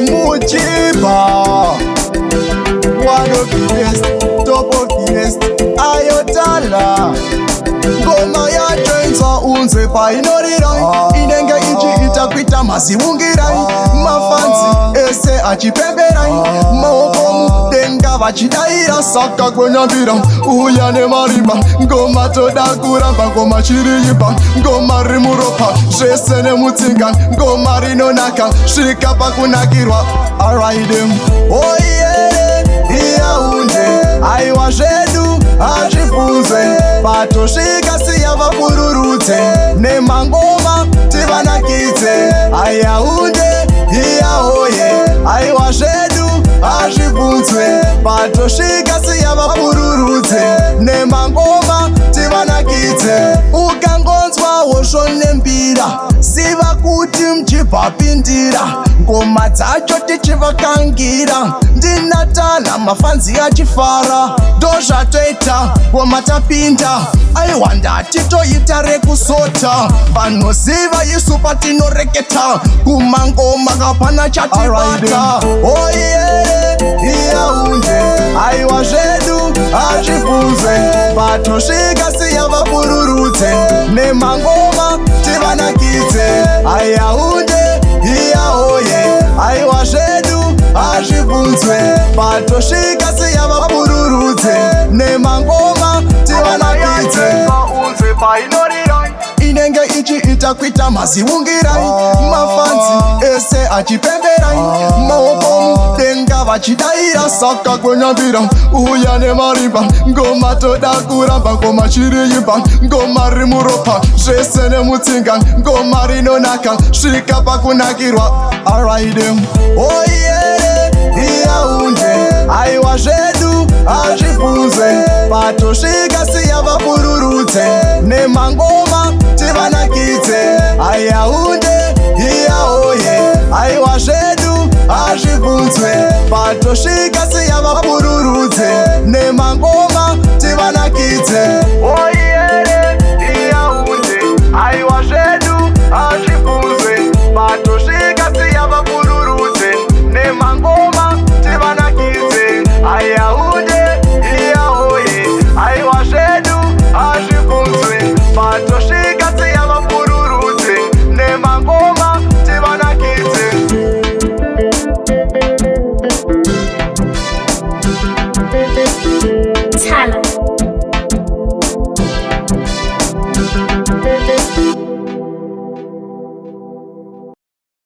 Mujiba, one of the best, top of the best, Ayotala. Ngoma ya Joinsa unze pa inorirai, inenge ichi itakwita masiwungirai, mafanzi ese achipemberai, maokomu denga vachidaira saka kwenyambira, uyane marimba, ngoma toda kuramba, ngoma chiriyipa, ngoma rimuropa, zvese nemutsinga, ngoma rinonaka, svika pakunakirwa, alright them, oh yeah, iyaunde, aiwa zvedu, azvifunzwe, patosvika siya vapururudze, nemangoma tivanakidze, ayaunde, iyahoye, aiwa zvedu, azvibvunzwe, patosvika siya vapururudze, nemangoma tivanakidze, ukangonzwawo zvonembira, ziva kuti mchibvapindira, ngoma dzacho tichivakangira, ndinatana mafanzi achifara, ndozvatoita ngoma tapinda, aiwa ndati toita rekusota, vanoziva isu patinoreketa, kumangoma kapana chatibata, oye iyaunde, aiwa zvedu azvibvunzwe, patosvika siya vapururudze, nemangoma tivanakidze, ayaunde iyahoye, aiwa zvedu azvibvunzwe, patosvika siya vapururudze, nemangoma tivanakidze, inenge ichi itakwita maziwungirai, mafanzi ese achipemberai, maokomu denga vachidaira saka kwenyambira, uyane marimba, ngoma toda kuramba, ngoma chiriyipa, ngoma rimuropa, zvese nemutsinga, ngoma rinonaka, svika pakunakirwa, alright them, oh yeah, iyaunde, aiwa zvedu azvibvunzwe, patosvika siya vapururudze, nemangoma tivanakidze, ayaunde iyahoye, aiwa zvedu azvibvunzwe, patosvika siya vapururudze, nemangoma